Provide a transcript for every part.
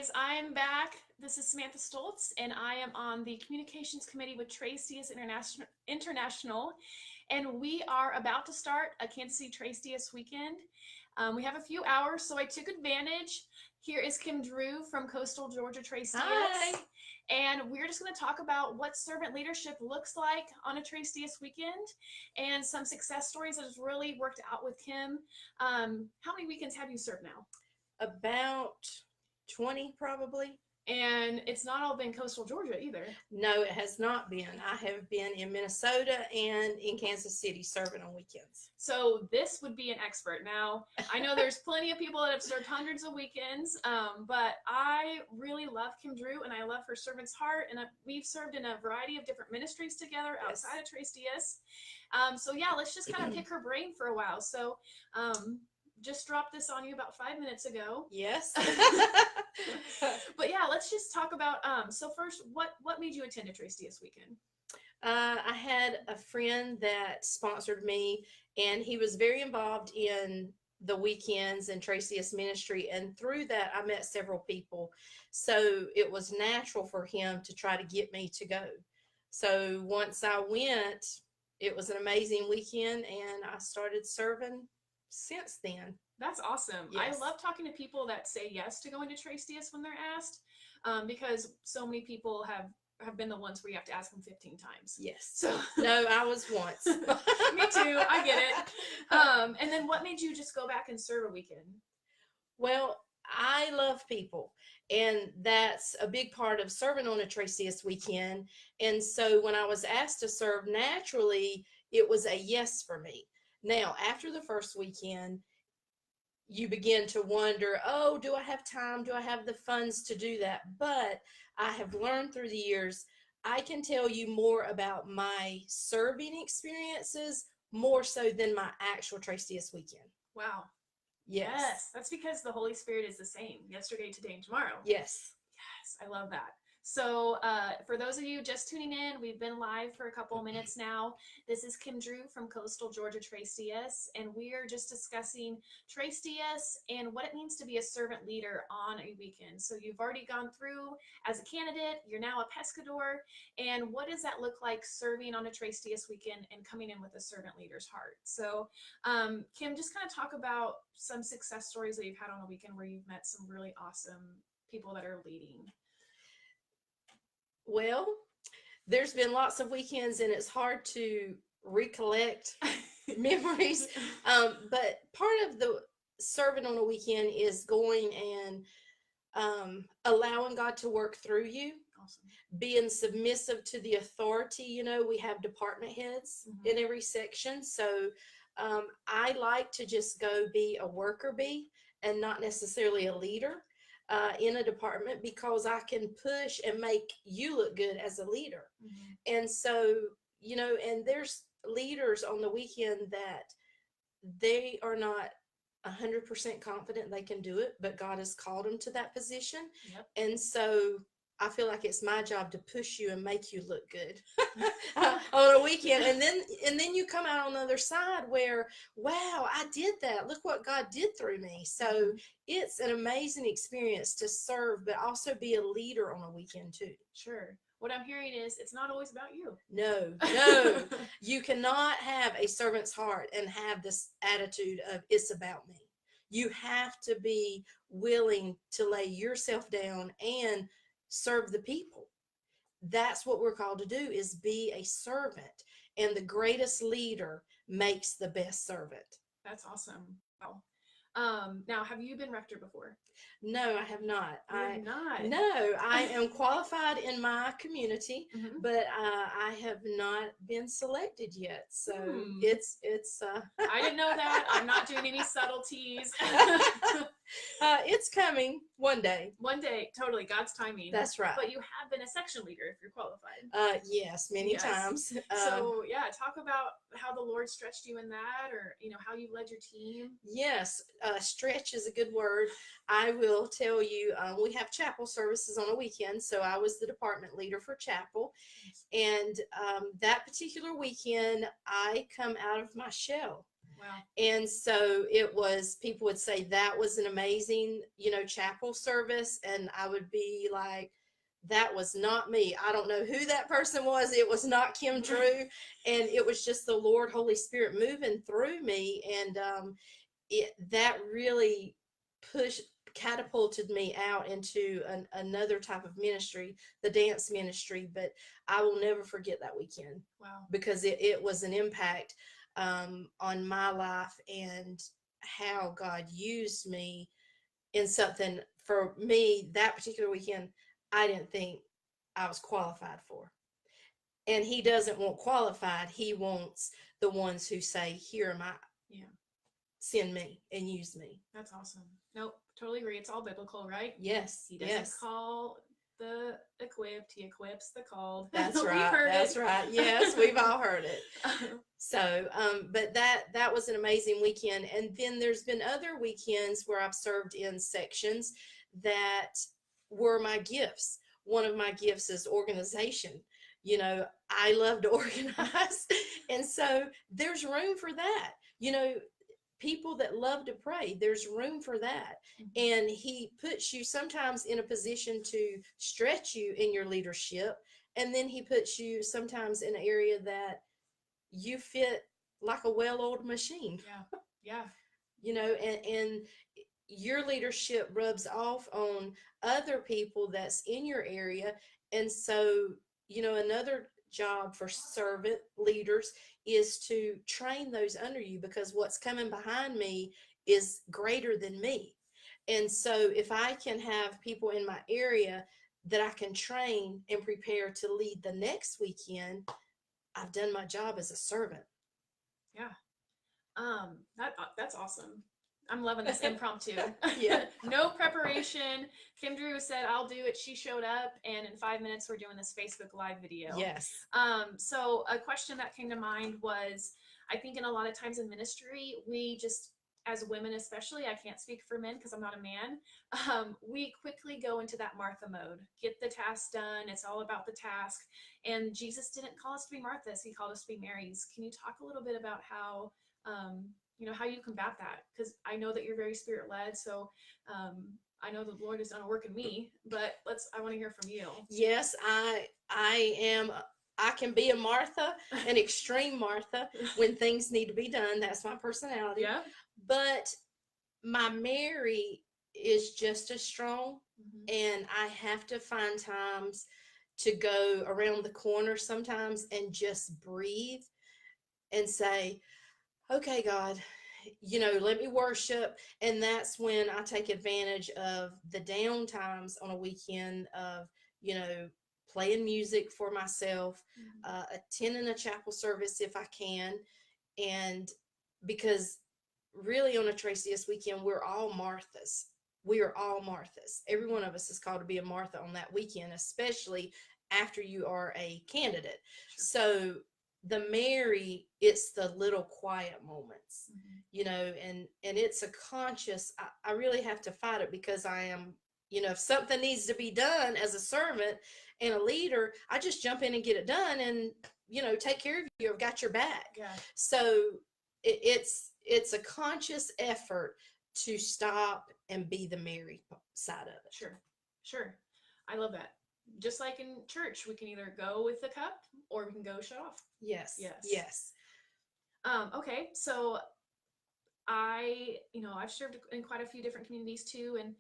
guys, I'm back. This is Samantha Stoltz, and I am on the Communications Committee with Trace Diaz International, and we are about to start a Kansas City Trace Diaz weekend. We have a few hours, so I took advantage. Here is Kim Drew from Coastal Georgia Trace Diaz. Hi. And we're just going to talk about what servant leadership looks like on a Trace Diaz weekend and some success stories that has really worked out with Kim. How many weekends have you served now? About 20, probably. And it's not all been coastal Georgia either. No, it has not been. I have been in Minnesota and in Kansas City serving on weekends. So this would be an expert. Now, I know there's plenty of people that have served hundreds of weekends, but I really love Kim Drew, and I love her servant's heart, and we've served in a variety of different ministries together outside of Trace Diaz. So yeah, let's just kind of pick her brain for a while. So just dropped this on you about 5 minutes ago. Yes. But yeah, let's just talk about, so first, what made you attend a Trace Diaz weekend? I had a friend that sponsored me, and he was very involved in the weekends and Trace Diaz ministry. And through that, I met several people. So it was natural for him to try to get me to go. So once I went, it was an amazing weekend, and I started serving since then. That's awesome. Yes. I love talking to people that say yes to going to Trace Diaz when they're asked, because so many people have been the ones where you have to ask them 15 times. Yes. So No, I was once. me too. I get it. And then what made you just go back and serve a weekend? Well, I love people, and that's a big part of serving on a Trace Diaz weekend. And so when I was asked to serve, naturally, it was a yes for me. Now, after the first weekend, you begin to wonder, oh, do I have time? Do I have the funds to do that? But I have learned through the years, I can tell you more about my serving experiences more so than my actual Trace Diaz weekend. Wow. Yes. That's because the Holy Spirit is the same yesterday, today, and tomorrow. Yes. Yes, I love that. So for those of you just tuning in, we've been live for a couple of minutes now. This is Kim Drew from Coastal Georgia Trace Diaz, and we are just discussing Trace Diaz and what it means to be a servant leader on a weekend. So you've already gone through as a candidate, you're now a pescador, and what does that look like serving on a Trace Diaz weekend and coming in with a servant leader's heart? So Kim, just kind of talk about some success stories that you've had on a weekend where you've met some really awesome people that are leading. Well, there's been lots of weekends, and it's hard to recollect memories. But part of the serving on a weekend is going and allowing God to work through you. Awesome. Being submissive to the authority. You know, we have department heads in every section. So I like to just go be a worker bee and not necessarily a leader in a department, because I can push and make you look good as a leader. And so, you know, and there's leaders on the weekend that they are not 100% confident they can do it, but God has called them to that position. Yep. And so I feel like it's my job to push you and make you look good on a weekend. And then you come out on the other side where, wow, I did that. Look what God did through me. So it's an amazing experience to serve, but also be a leader on a weekend too. Sure. What I'm hearing is it's not always about you. No. You cannot have a servant's heart and have this attitude of it's about me. You have to be willing to lay yourself down and serve the people. That's what we're called to do, is be a servant. And the greatest leader makes the best servant. That's awesome. Wow. Now, have you been rector before? No, I have not. You're not. No, I am qualified in my community, but I have not been selected yet. So it's. I didn't know that. I'm not doing any subtleties. It's coming one day. One day, totally, God's timing. That's right. But you have been a section leader if you're qualified. Yes, many times. So yeah, talk about how the Lord stretched you in that, or how you led your team. Yes, stretch is a good word. I will tell you, we have chapel services on a weekend, so I was the department leader for chapel. And that particular weekend, I come out of my shell. Wow. And so it was, people would say that was an amazing, chapel service. And I would be like, that was not me. I don't know who that person was. It was not Kim Drew. And it was just the Lord, Holy Spirit moving through me. And that really pushed, catapulted me out into another type of ministry, the dance ministry. But I will never forget that weekend. Wow. Because it was an impact on my life, and how God used me in something, for me, that particular weekend, I didn't think I was qualified for. And he doesn't want qualified. He wants the ones who say, here am I. Yeah. Send me and use me. That's awesome. Nope, totally agree. It's all biblical, right? Yes. He doesn't yes. call the equipped, he equips the called. That's We've right. heard That's it. right. Yes, we've all heard it. So, but that was an amazing weekend. And then there's been other weekends where I've served in sections that were my gifts. One of my gifts is organization. I love to organize. And so there's room for that. People that love to pray, there's room for that. And he puts you sometimes in a position to stretch you in your leadership. And then he puts you sometimes in an area that you fit like a well-oiled machine. Yeah. And your leadership rubs off on other people that's in your area. And so, another job for servant leaders is to train those under you, because what's coming behind me is greater than me. And so if I can have people in my area that I can train and prepare to lead the next weekend, I've done my job as a servant. Yeah. That's awesome. I'm loving this impromptu. Yeah. No preparation. Kim Drew said, I'll do it. She showed up, and in 5 minutes, we're doing this Facebook Live video. Yes. So a question that came to mind was, I think in a lot of times in ministry, we just, as women especially, I can't speak for men because I'm not a man, we quickly go into that Martha mode. Get the task done. It's all about the task. And Jesus didn't call us to be Marthas. He called us to be Marys. Can you talk a little bit about how how you combat that? Because I know that you're very spirit led. So I know the Lord has done a work in me, but I want to hear from you. Yes, I am. I can be a Martha, an extreme Martha, when things need to be done. That's my personality. Yeah. But my Mary is just as strong. And I have to find times to go around the corner sometimes and just breathe and say, okay, God, let me worship. And that's when I take advantage of the down times on a weekend of, playing music for myself, attending a chapel service if I can. And because really on a Tracy weekend, we're all Marthas. We are all Marthas. Every one of us is called to be a Martha on that weekend, especially after you are a candidate. Sure. So the Mary, it's the little quiet moments, and it's a conscious, I really have to fight it, because I am, if something needs to be done as a servant and a leader, I just jump in and get it done and, take care of you. I've got your back. Yeah. So it's a conscious effort to stop and be the Mary side of it. Sure. I love that. Just like in church, we can either go with the cup or we can go shut off. Yes. Okay. So I've served in quite a few different communities too. And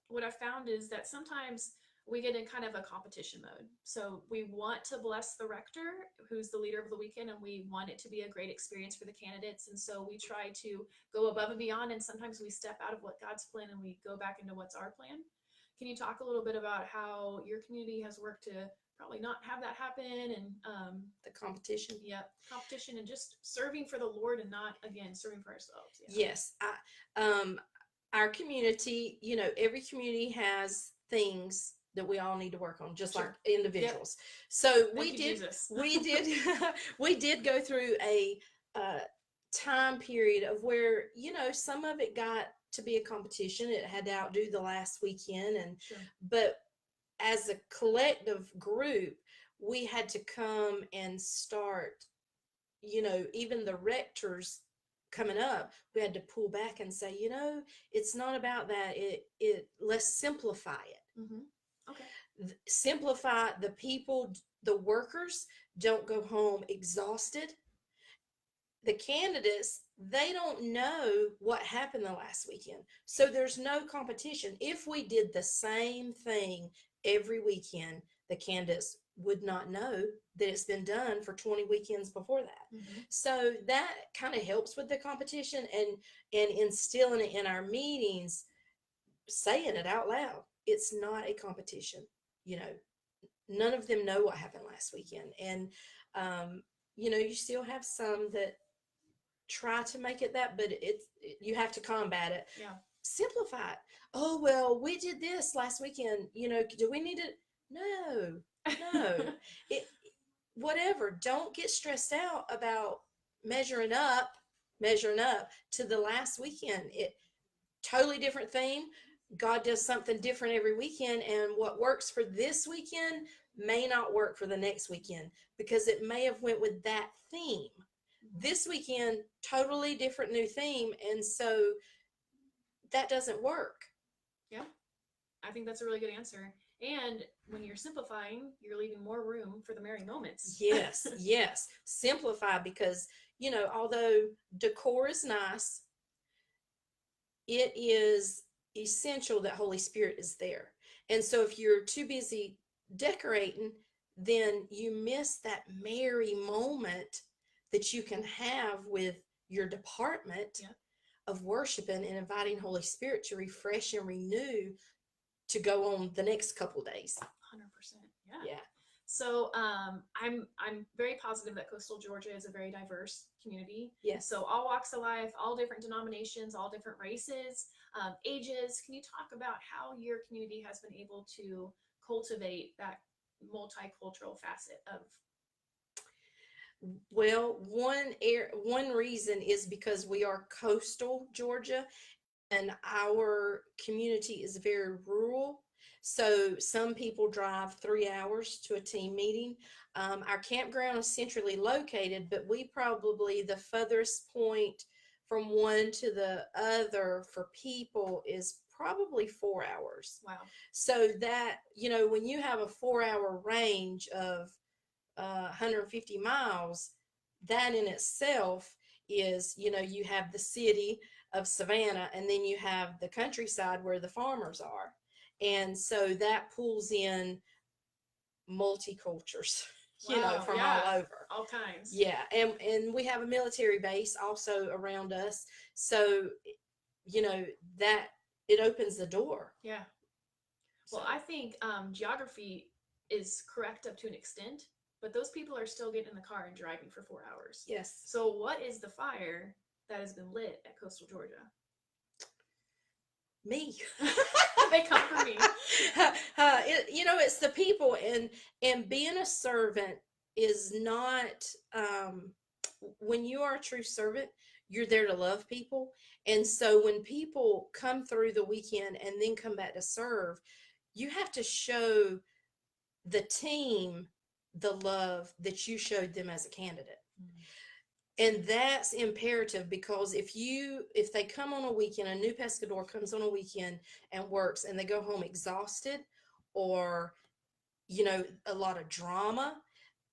what I've found is that sometimes we get in kind of a competition mode. So we want to bless the rector, who's the leader of the weekend, and we want it to be a great experience for the candidates. And so we try to go above and beyond. And sometimes we step out of what God's plan and we go back into what's our plan. Can you talk a little bit about how your community has worked to probably not have that happen, and the competition? Yeah, competition, and just serving for the Lord and not, again, serving for ourselves. Yeah. Yes. Our community, every community has things that we all need to work on, just like individuals. Yep. So we did go through a time period of where, some of it got to be a competition. It had to outdo the last weekend. And but as a collective group, we had to come and start, even the rectors coming up, we had to pull back and say, it's not about that. Let's simplify it. Mm-hmm. Okay. Simplify. The people, the workers don't go home exhausted. The candidates, they don't know what happened the last weekend. So there's no competition. If we did the same thing every weekend, the candidates would not know that it's been done for 20 weekends before that. Mm-hmm. So that kind of helps with the competition, and instilling it in our meetings, saying it out loud. It's not a competition. None of them know what happened last weekend. And you still have some that try to make it that, but you have to combat it. Yeah. Simplify it. Oh, well, we did this last weekend. Do we need it? No. Whatever. Don't get stressed out about measuring up to the last weekend. It totally different theme. God does something different every weekend, and what works for this weekend may not work for the next weekend, because it may have went with that theme. This weekend, totally different new theme, and so that doesn't work. Yeah, I think that's a really good answer. And when you're simplifying, you're leaving more room for the merry moments. Yes. Simplify, because, although decor is nice, it is essential that Holy Spirit is there. And so if you're too busy decorating, then you miss that merry moment that you can have with your department of worshiping and inviting Holy Spirit to refresh and renew to go on the next couple days. 100%. Yeah. So I'm very positive that coastal Georgia is a very diverse community. Yes. So all walks of life, all different denominations, all different races, ages. Can you talk about how your community has been able to cultivate that multicultural facet of? Well, one reason is because we are coastal Georgia, and our community is very rural. So some people drive 3 hours to a team meeting. Our campground is centrally located, but we probably, the furthest point from one to the other for people is probably 4 hours. Wow. So that, when you have a 4-hour range of 150 miles, that in itself is, you have the city of Savannah, and then you have the countryside where the farmers are. And so that pulls in multicultures, from all over. All kinds. Yeah. And we have a military base also around us. So, that it opens the door. Yeah. Well, I think geography is correct up to an extent, but those people are still getting in the car and driving for 4 hours. Yes. So what is the fire that has been lit at coastal Georgia? Me. They come for me. It's the people, and being a servant is not, when you are a true servant, you're there to love people. And so when people come through the weekend and then come back to serve, you have to show the team the love that you showed them as a candidate. Mm-hmm. And that's imperative, because if they come on a weekend, a new pescador comes on a weekend and works, and they go home exhausted, or, a lot of drama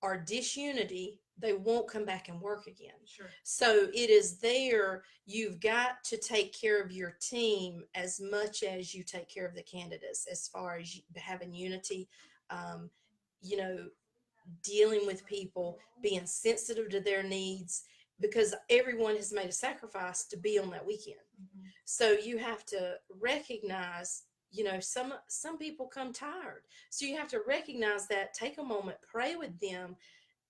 or disunity, they won't come back and work again. Sure. So it is there. You've got to take care of your team as much as you take care of the candidates, as far as having unity, dealing with people, being sensitive to their needs, because everyone has made a sacrifice to be on that weekend. Mm-hmm. So you have to recognize, some people come tired. So you have to recognize that, take a moment, pray with them,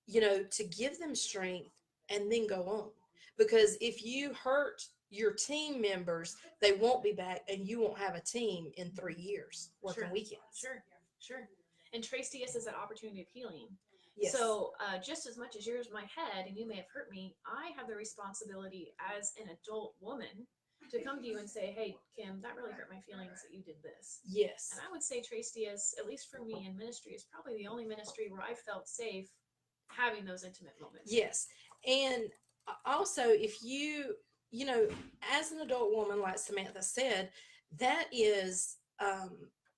to give them strength, and then go on. Because if you hurt your team members, they won't be back, and you won't have a team in 3 years working weekends. Sure. And Trace DS is that opportunity of healing. Yes. So just as much as yours my head, and you may have hurt me, I have the responsibility as an adult woman to come to you and say, hey, Kim, that really hurt my feelings that you did this. Yes. And I would say Trace DS, at least for me in ministry, is probably the only ministry where I felt safe having those intimate moments. Yes. And also, if you you know, as an adult woman, like Samantha said, that is,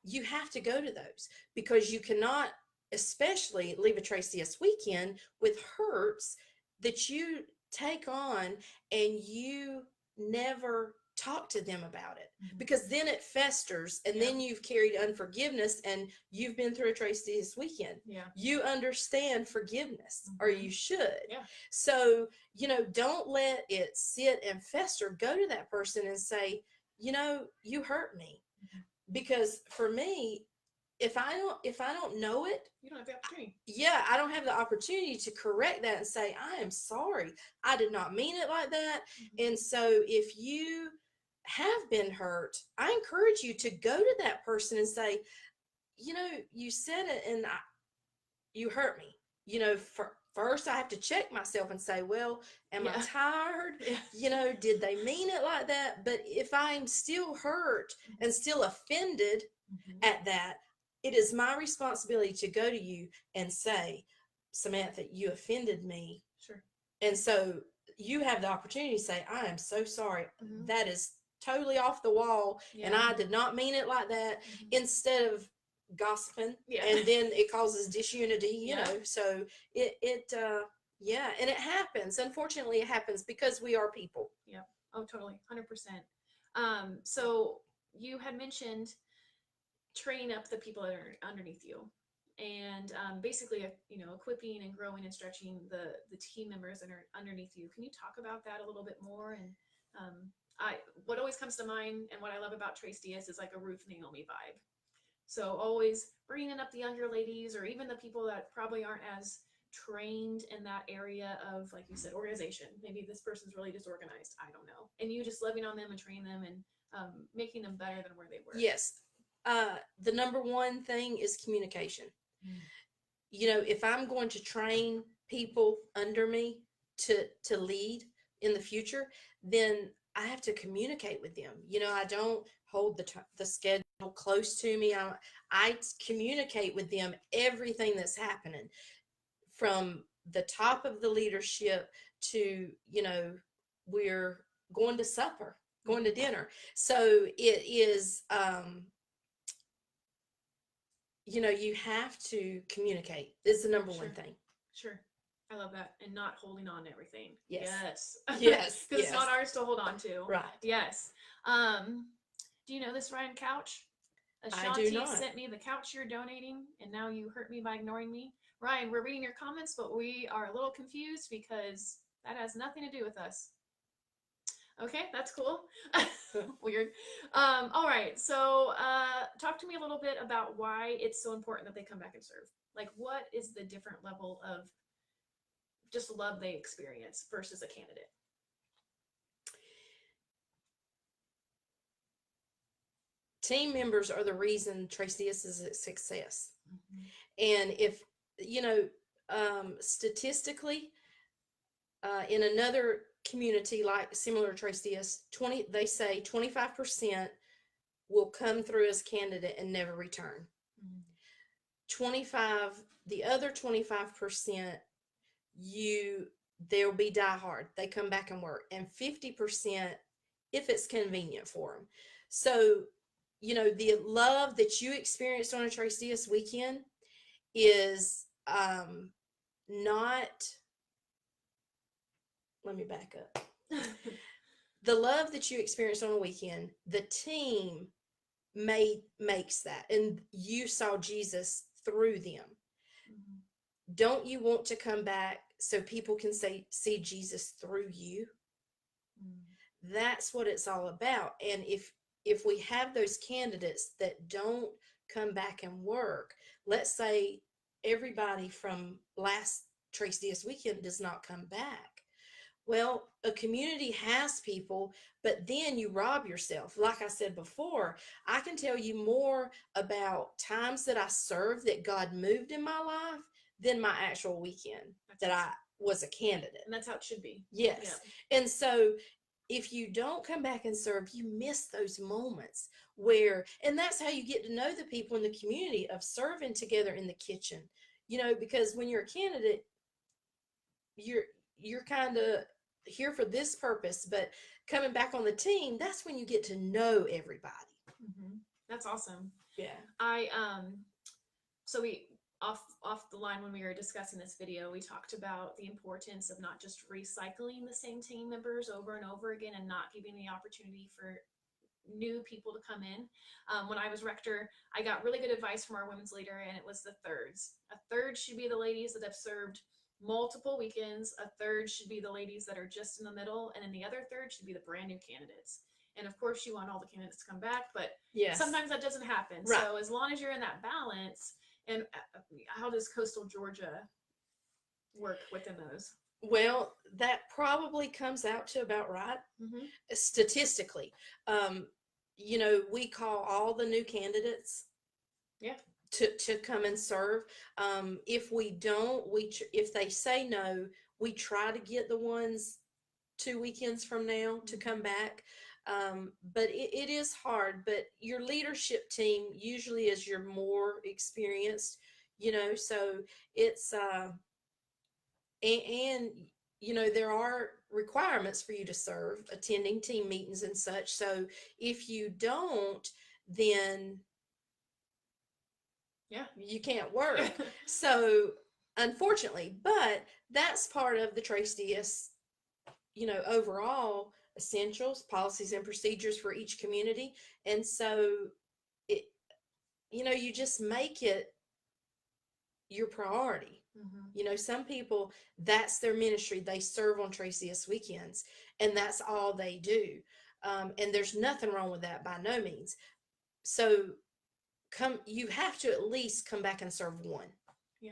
you have to go to those because you cannot, especially leave a Trace DS weekend with hurts that you take on and you never talk to them about it, because then it festers and Yeah. then you've carried unforgiveness and you've been through a Trace DS weekend. Yeah. You understand forgiveness, or you should. Yeah. So, you know, don't let it sit and fester. Go to that person and say, you know, you hurt me. Because for me, if I don't know it, You don't have the opportunity. yeah, I don't have the opportunity to correct that and say, I am sorry. I did not mean it like that. And so if you have been hurt, I encourage you to go to that person and say, you know, you said it and you hurt me. You know, first I have to check myself and say, well, am I Yeah. tired? Yeah. You know, did they mean it like that? But if I'm still hurt and still offended at that, it is my responsibility to go to you and say, Samantha, you offended me. Sure. And so you have the opportunity to say, I am so sorry. Mhm. That is totally off the wall. And Yeah. I did not mean it like that. Instead of gossiping, Yeah. and then it causes disunity, you Yeah. know. So yeah, and it happens. Unfortunately, it happens because we are people. Yeah. Oh, totally. 100%. So you had mentioned training up the people that are underneath you, and basically, you know, equipping and growing and stretching the team members that are underneath you. Can you talk about that a little bit more? And I what always comes to mind and what I love about Trace Diaz is like a Ruth Naomi vibe. So always bringing up the younger ladies or even the people that probably aren't as trained in that area of, like you said, organization. Maybe this person's really disorganized. I don't know. And you just loving on them and training them and making them better than where they were. Yes. The number one thing is communication. You know, if I'm going to train people under me to lead in the future, then I have to communicate with them. You know, I don't hold the schedule close to me. I communicate with them everything that's happening, from the top of the leadership to, you know, we're going to supper, going to dinner. So it is, you know, you have to communicate is the number Sure. one thing. Sure. I love that. And not holding on to everything. Yes. Yes. Yes. Because Yes. it's not ours to hold on to. Right. Yes. Do you know this, Ryan Couch? I do Ashanti not. sent me the couch you're donating, and now you hurt me by ignoring me. Ryan, we're reading your comments, but we are a little confused because that has nothing to do with us. Okay, that's cool. Weird. All right. So talk to me a little bit about why it's so important that they come back and serve. Like, what is the different level of just love they experience versus a candidate? Team members are the reason Trace Diaz is a success. And if, you know, statistically, in another community like similar to Trace Diaz, they say 25% will come through as candidate and never return. 25, the other 25%, they'll be diehard. They come back and work, and 50% if it's convenient for them. So, you know, the love that you experienced on a Trace Diaz weekend is not. Let me back up. The love that you experienced on a weekend, the team makes that, and you saw Jesus through them. Don't you want to come back so people can see Jesus through you? That's what it's all about. And if we have those candidates that don't come back and work, let's say everybody from last Trace Diaz weekend does not come back. Well, a community has people, but then you rob yourself. Like I said before, I can tell you more about times that I served that God moved in my life than my actual weekend that I was a candidate. And that's how it should be. Yes. Yeah. And so if you don't come back and serve, you miss those moments where, and that's how you get to know the people in the community of serving together in the kitchen, you know, because when you're a candidate, you're kind of here for this purpose, but coming back on the team, that's when you get to know everybody. That's awesome. Yeah. So we off the line when we were discussing this video, we talked about the importance of not just recycling the same team members over and over again and not giving the opportunity for new people to come in. When I was rector, I got really good advice from our women's leader, and it was the thirds. A third should be the ladies that have served multiple weekends. A third should be the ladies that are just in the middle, and then the other third should be the brand new candidates. And of course, you want all the candidates to come back, but sometimes that doesn't happen. Right. So as long as you're in that balance, and how does Coastal Georgia work within those? Well, that probably comes out to about right. Statistically. We call all the new candidates to come and serve. If we don't, if they say no, we try to get the ones 2 weekends from now to come back. But it is hard, but your leadership team usually is your more experienced, so it's, there are requirements for you to serve, attending team meetings and such. So if you don't, then you can't work. So unfortunately, but that's part of the Trace DS, overall essentials, policies and procedures for each community. And so you just make it your priority. Some people, that's their ministry. They serve on Trace DS weekends, and that's all they do. And there's nothing wrong with that by no means. So you have to at least come back and serve one.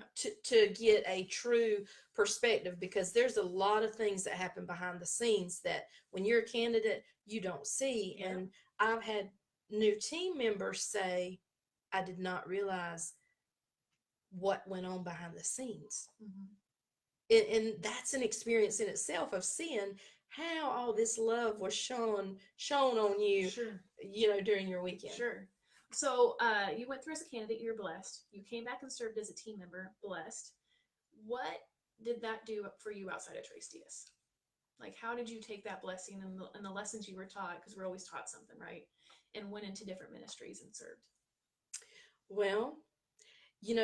To get a true perspective, because there's a lot of things that happen behind the scenes that when you're a candidate, you don't see. And I've had new team members say, I did not realize what went on behind the scenes. And that's an experience in itself of seeing how all this love was shown on you, during your weekend. So you went through as a candidate, you're blessed. You came back and served as a team member, blessed. What did that do for you outside of Trace DS? Like, how did you take that blessing and the lessons you were taught, because we're always taught something, right? And went into different ministries and served? Well,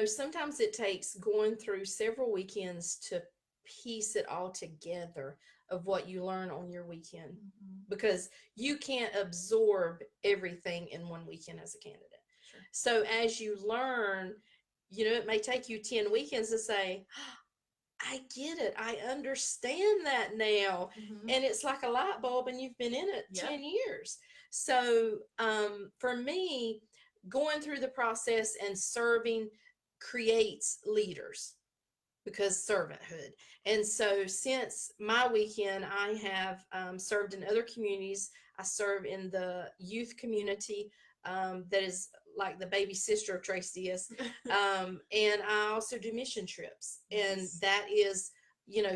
sometimes it takes going through several weekends to piece it all together of what you learn on your weekend, because you can't absorb everything in one weekend as a candidate. So as you learn, it may take you 10 weekends to say, I get it. I understand that now. And it's like a light bulb, and you've been in it 10 years. So for me, going through the process and serving creates leaders, because servanthood. And so since my weekend, I have served in other communities. I serve in the youth community that is like the baby sister of Trace DS. And I also do mission trips. And that is,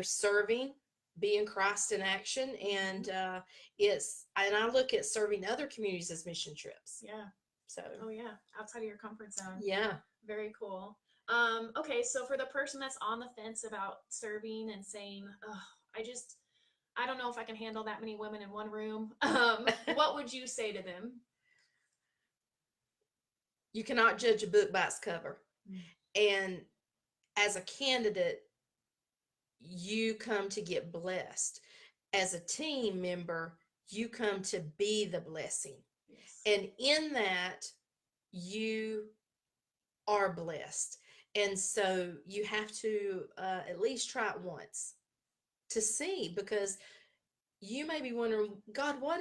serving, being Christ in action. And and I look at serving other communities as mission trips. So. Oh yeah. Outside of your comfort zone. Yeah. Very cool. Okay, so for the person that's on the fence about serving and saying, I don't know if I can handle that many women in one room, what would you say to them? You cannot judge a book by its cover. And as a candidate, you come to get blessed. As a team member, you come to be the blessing. And in that, you are blessed. And so you have to at least try it once to see, because you may be wondering, God, what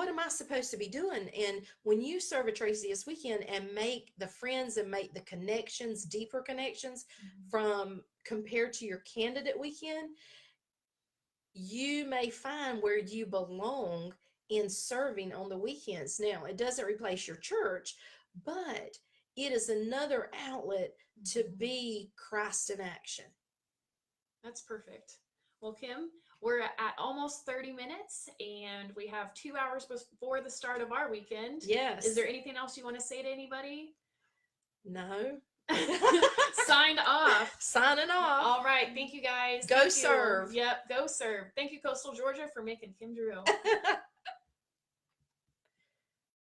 am I supposed to be doing? And when you serve a Trace DS weekend and make the friends and make the connections, deeper connections from compared to your candidate weekend, you may find where you belong in serving on the weekends. Now, it doesn't replace your church, but it is another outlet to be Christ in action. That's perfect. Well, Kim, we're at almost 30 minutes, and we have 2 hours before the start of our weekend. Yes. Is there anything else you want to say to anybody? No. Signed off. Signing off. All right. Thank you, guys. Go serve. Yep. Go serve. Thank you, Coastal Georgia, for making Kim Drew.